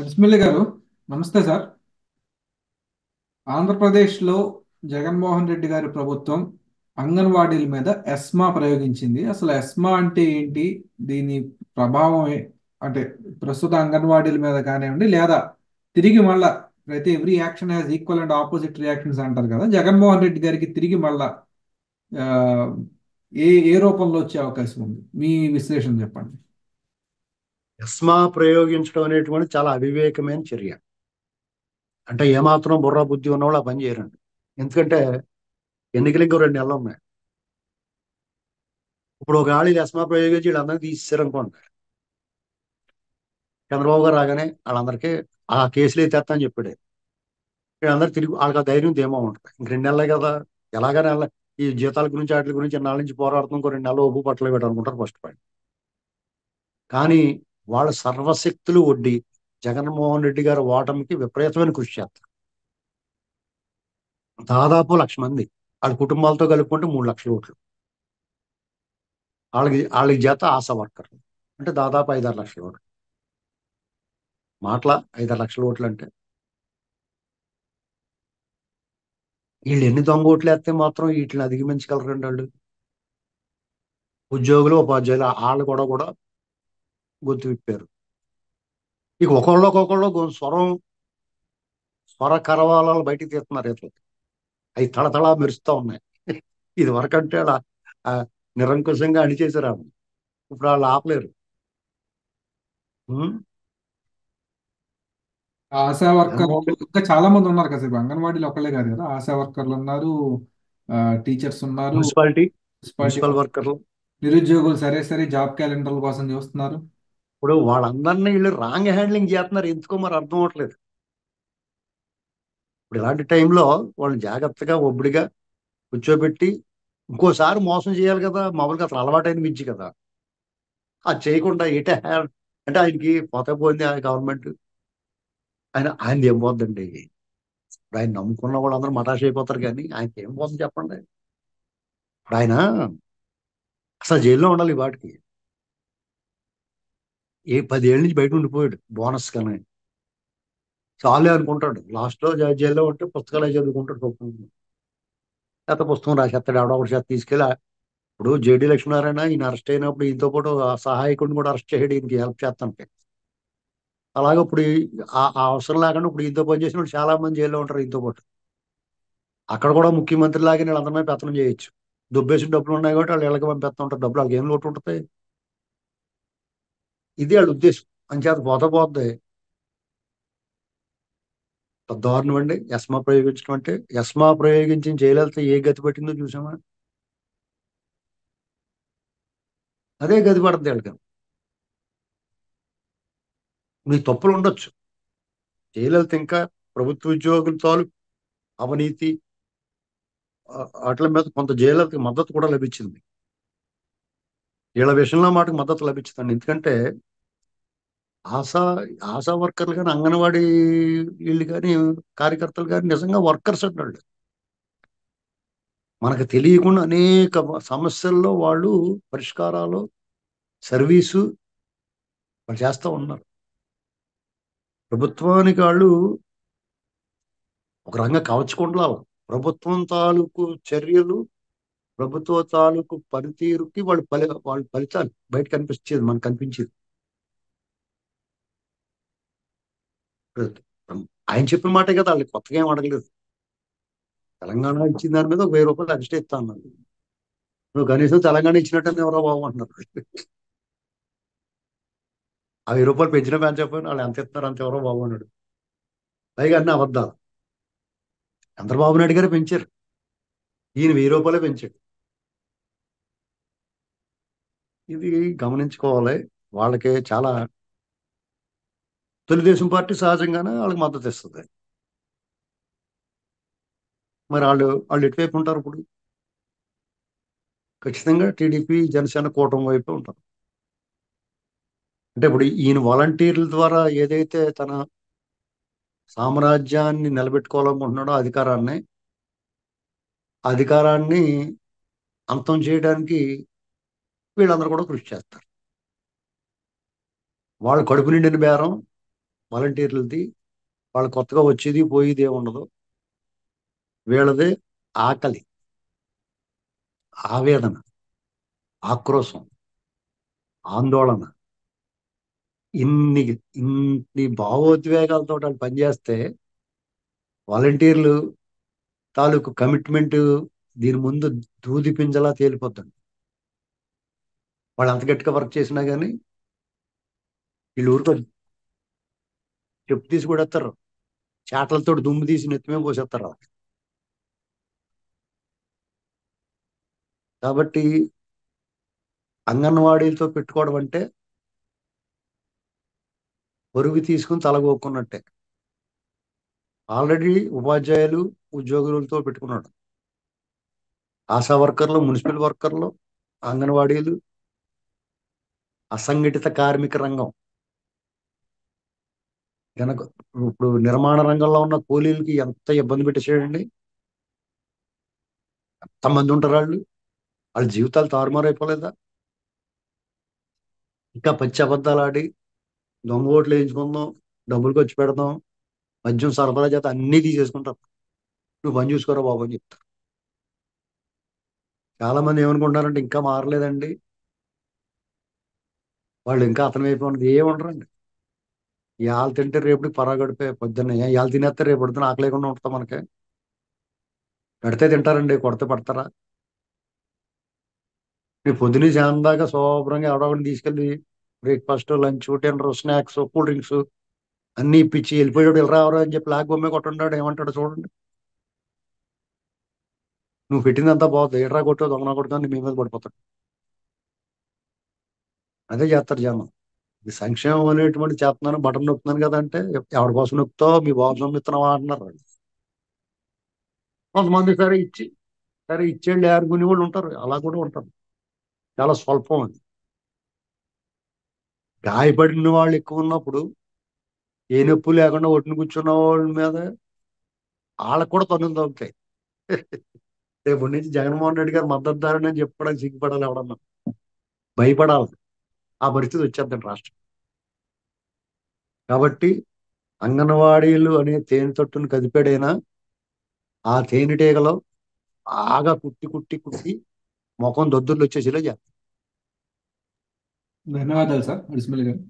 బిస్మిల్లి గారు, నమస్తే సార్. ఆంధ్రప్రదేశ్లో జగన్మోహన్ రెడ్డి గారి ప్రభుత్వం అంగన్వాడీల మీద ఎస్మా ప్రయోగించింది. అసలు ఎస్మా అంటే ఏంటి? దీని ప్రభావం అంటే ప్రస్తుత అంగన్వాడీల మీద కానివ్వండి, లేదా తిరిగి మళ్ళా ప్రతి every action has equal and opposite reactions అంటారు కదా, జగన్మోహన్ రెడ్డి గారికి తిరిగి మళ్ళా ఆ, ఏ ఏ రూపంలో వచ్చే అవకాశం ఉంది? మీ విశ్లేషణ చెప్పండి. ఎస్మా ప్రయోగించడం అనేటువంటి చాలా అవివేకమైన చర్య. అంటే ఏమాత్రం బుర్ర బుద్ధి ఉన్నవాళ్ళు ఆ పని చేయరండి. ఎందుకంటే ఎన్నికలు ఇంకో 2 నెలలు ఉన్నాయి. ఇప్పుడు ఒక ఆళి ఎస్మా ప్రయోగించి వీళ్ళందరినీ తీసేసారనుకోండి, చంద్రబాబు గారు రాగానే వాళ్ళందరికీ ఆ కేసులు ఎత్తేస్తా అని చెప్పాడు. వీళ్ళందరూ తిరిగి వాళ్ళకి ఆ ధైర్యం ధీమా ఉంటుంది. ఇంక 2 నెలలే కదా, ఎలాగైనా ఈ జీతాల గురించి వాటి గురించి నాలుగు నుంచి పోరాడుతూ ఇంకో 2 నెలలు ఒప్పు పట్టలు పెట్టాలనుకుంటారు ఫస్ట్ పాయింట్. కానీ వాళ్ళ సర్వశక్తులు ఒడ్డి జగన్మోహన్ రెడ్డి గారి ఓటమికి విపరీతమైన కృషి చేస్తారు. దాదాపు 1,00,000 మంది వాళ్ళ కుటుంబాలతో కలుపుకుంటే 3 లక్షల ఓట్లు. వాళ్ళకి జత ఆశా వర్కర్లు అంటే దాదాపు 5-6 లక్షల ఓట్లు. మాటల 5-6 లక్షల ఓట్లు అంటే వీళ్ళు ఎన్ని దొంగ ఓట్లు వేస్తే మాత్రం వీటిని అధిగమించగలరండి వాళ్ళు. ఉద్యోగులు ఉపాధ్యాయులు వాళ్ళు కూడా గొంతు విప్పారు. ఇక ఒకళ్ళొకొకళ్ళు స్వర కరవాలాలు బయటికి తీస్తున్నారు ఇతరులు. అవి తళతళ మెరుస్తూ ఉన్నాయి. ఇది వరకంటే అలా ఆ, నిరంకుశంగా అణిచేశారు ఆమె. ఇప్పుడు వాళ్ళు ఆపలేరు. ఉం? ఆశా జగన్మోహన్ వర్కర్లు రెడ్డి ఇంకా చాలా మంది ఉన్నారు కదా సార్. అంగన్వాడీలు ఒకళ్ళే కాదు కదా, ఆశా వర్కర్లు ఉన్నారు, టీచర్స్ ఉన్నారు, మున్సిపాలిటీ మున్సిపాలిటీ మున్సిపల్ వర్కర్లు నిరుద్యోగులు సరే సరే జాబ్ క్యాలెండర్ల కోసం చూస్తున్నారు. ఇప్పుడు వాళ్ళందరినీ వీళ్ళు రాంగ్ హ్యాండ్లింగ్ చేస్తున్నారు. ఎందుకో మరి అర్థం అవట్లేదు. ఇప్పుడు ఇలాంటి టైంలో వాళ్ళని జాగ్రత్తగా ఒబ్బడిగా కూర్చోబెట్టి ఇంకోసారి మోసం చేయాలి కదా. మామూలుగా అసలు అలవాటైన విద్య కదా, అది చేయకుండా అంటే ఆయనకి పోతే పోయింది ఆ గవర్నమెంట్. ఆయనది ఏం పోద్దండి. ఇప్పుడు ఆయన నమ్ముకున్న వాళ్ళందరూ మటాష్ అయిపోతారు, కానీ ఆయనకి ఏం పోతుంది చెప్పండి. ఇప్పుడు ఆయన అసలు జైల్లో ఉండాలి ఈ వాటికి. 10 ఏళ్ళ నుంచి బయట ఉండిపోయాడు బోనస్ కానీ. చాలే అనుకుంటాడు. లాస్ట్ లో జైల్లో ఉంటే పుస్తకాలు చదువుకుంటాడు పాపం. లేకపోతే పుస్తకం రాసేస్తాడు ఎవడో ఒకటి చేత తీసుకెళ్ళి. ఇప్పుడు జేడీ లక్ష్మీనారాయణ ఈయన అరెస్ట్ అయినప్పుడు ఈయనతో పాటు ఆ సహాయకుడిని కూడా అరెస్ట్ చేయడు ఈయనకి హెల్ప్ చేస్తానికి. అలాగే ఇప్పుడు ఆ అవసరం లేకుండా ఇప్పుడు ఈయనతో పనిచేసిన వాళ్ళు చాలా మంది జైల్లో ఉంటారు ఈయనతో పాటు. అక్కడ కూడా ముఖ్యమంత్రి లాగా వీళ్ళందరినీ పెత్తనం చేయొచ్చు. దుబ్బేసిన డబ్బులు ఉన్నాయి కాబట్టి వాళ్ళు ఇళ్ళకి పంపిస్తూ ఉంటారు. డబ్బులు వాళ్ళకి ఏం లోటు ఉంటుంది. ఇది వాళ్ళ ఉద్దేశం. అంచేత పోతే దారుణం అండి ఎస్మా ప్రయోగించడం అంటే. ఎస్మా ప్రయోగించిన జయలలిత ఏ గతి పట్టిందో చూసామా. అదే గతి పడుతుంది వాళ్ళకి. మీ తప్పులు ఉండొచ్చు. జయలలిత ఇంకా ప్రభుత్వ ఉద్యోగుల తాలూకు అవినీతి వాటి మీద కొంత జయలలితకి మద్దతు కూడా లభించింది. వీళ్ళ విషయంలో మాటకు మద్దతు లభించిందండి. ఎందుకంటే ఆశా ఆశా వర్కర్లు కానీ అంగన్వాడీ వీళ్ళు కానీ కార్యకర్తలు కానీ నిజంగా వర్కర్స్ అంటారు. మనకు తెలియకుండా అనేక సమస్యల్లో వాళ్ళు పరిష్కారాలు సర్వీసు వాళ్ళు చేస్తూ ఉన్నారు. ప్రభుత్వానికి వాళ్ళు ఒక రంగ కవచకుండలాలు. ప్రభుత్వం తాలూకు చర్యలు, ప్రభుత్వ తాలూకు పనితీరుకి వాళ్ళు ఫలితాలు బయట కనిపించేది మనకు కనిపించేది. ఆయన చెప్పిన మాటే కదా, వాళ్ళు కొత్తగా ఏం అడగలేదు. తెలంగాణ ఇచ్చిన దాని మీద ఒక 1000 రూపాయలు ఎక్స్ట్రా ఇస్తా అన్నారు. నువ్వు కనీసం తెలంగాణ ఇచ్చినట్టు ఎవరో బాబు అంటున్నారు. ఆ 1000 రూపాయలు పెంచినా పెంచకపోయినా వాళ్ళు ఎంత ఇస్తున్నారు అంత ఎవరో బాబు అన్నాడు. పైగా అన్ని అబద్ధాలు. చంద్రబాబు నాయుడు గారు పెంచారు, ఈయన 1000 రూపాయలే పెంచాడు. ఇది గమనించుకోవాలి. వాళ్ళకి చాలా తెలుగుదేశం పార్టీ సహజంగానే వాళ్ళకి మద్దతు ఇస్తుంది. మరి వాళ్ళు ఎటువైపు ఉంటారు ఇప్పుడు? ఖచ్చితంగా టీడీపీ జనసేన కూటమి వైపు ఉంటారు. అంటే ఇప్పుడు ఈయన వాలంటీర్ల ద్వారా ఏదైతే తన సామ్రాజ్యాన్ని నిలబెట్టుకోవాలనుకుంటున్నాడో అధికారాన్ని అంతం చేయడానికి వీళ్ళందరూ కూడా కృషి చేస్తారు. వాళ్ళు కడుపు నిండిన బేరం వాలంటీర్లది. వాళ్ళు కొత్తగా వచ్చేది పోయేది ఏమి ఉండదు. వీళ్ళది ఆకలి, ఆవేదన, ఆక్రోశం, ఆందోళన, ఇన్ని ఇన్ని భావోద్వేగాలతో వాళ్ళు పనిచేస్తే వాలంటీర్లు తాలూకు కమిట్మెంట్ దీని ముందు దూది పింజలా తేలిపోతుంది. వాళ్ళు అంత గట్టిగా వర్క్ చేసినా కానీ వీళ్ళు ఊరికో చెప్పు తీసి కూడా ఎత్తారు, చేటలతో దుమ్ము తీసి నెత్తిమే పోసేస్తారు వాళ్ళకి. కాబట్టి అంగన్వాడీలతో పెట్టుకోవడం అంటే పొరుగు తీసుకుని తలగొక్కున్నట్టే. ఆల్రెడీ ఉపాధ్యాయులు ఉద్యోగులతో పెట్టుకున్నాడు, ఆశా వర్కర్లు, మున్సిపల్ వర్కర్లు, అంగన్వాడీలు, అసంఘటిత కార్మిక రంగం కనుక ఇప్పుడు నిర్మాణ రంగంలో ఉన్న కూలీలకి ఎంత ఇబ్బంది పెట్టేసాడండి. ఎంతమంది ఉంటారు వాళ్ళు, వాళ్ళ జీవితాలు తారుమారైపోలేదా? ఇంకా పచ్చి అబద్ధాలు ఆడి దొంగ ఓట్లు వేయించుకుందాం, డబ్బులు ఖర్చు పెడదాం, మద్యం సరఫరా చేత అన్నీ తీసేసుకుంటారు. నువ్వు పని చూసుకోరా బాబు అని చెప్తారు. చాలా మంది ఏమనుకుంటారంటే ఇంకా మారలేదండి, వాళ్ళు ఇంకా అతని వైపు ఉన్నది ఏముండరండి. ఇవాళ తింటే రేపు పరాగడిపే పొద్దున్న ఇవాళ తినేస్తే రేపు పొద్దున ఆకలి లేకుండా ఉంటాం మనకి. పెడితే తింటారండి, కొడితే పడతారా? నీ పొద్దున్న సాయం దాకా శుభ్రంగా ఎవడొకడిని తీసుకెళ్ళి breakfast, lunch, dinner, snacks, cool drinks అన్ని ఇప్పించి వెళ్ళిపోయాడు, వెళ్ళరా ఎవరా అని చెప్పి లాగ్ బొమ్మే కొట్టుంటాడు. ఏమంటాడు చూడండి, నువ్వు పెట్టిందంతా బాగుంది, ఎడరా కొట్టు దొంగన కొడుతుంది మీ మీద పడిపోతాడు. అదే చేస్తారు జనం. ఈ సంక్షేమం అనేటువంటి చేస్తున్నాను, బటన్ నొక్కుతున్నాను కదా అంటే ఎవరి కోసం నొక్కుతావు, మీ బాబు నమ్ముతున్నావా అంటున్నారు వాళ్ళు. కొంతమంది సరే ఇచ్చేయండి ఆరుకుని వాళ్ళు ఉంటారు, అలా కూడా ఉంటారు. చాలా స్వల్పం అది. గాయపడిన వాళ్ళు ఎక్కువ ఉన్నప్పుడు ఏ నొప్పి లేకుండా ఒట్టిని కూర్చున్న వాళ్ళ మీద వాళ్ళకు కూడా తన్నులు తగ్గుతాయి. రేపటి నుంచి జగన్మోహన్ రెడ్డి గారు మద్దతుదారుని అని చెప్పుకోవడానికి సిగ్గుపడాలి ఎవడన్నా, భయపడాలి. ఆ పరిస్థితి వచ్చేద్దండి రాష్ట్రం. కాబట్టి అంగన్వాడీలు అనే తేనె తొట్టును కదిపాడైనా ఆ తేనెటీగలో బాగా కుట్టి కుట్టి కుట్టి ముఖం దొద్దుర్లు వచ్చేసేలా చేస్తారు. ధన్యవాదాలు సార్ అడిసిమల్లి గారు.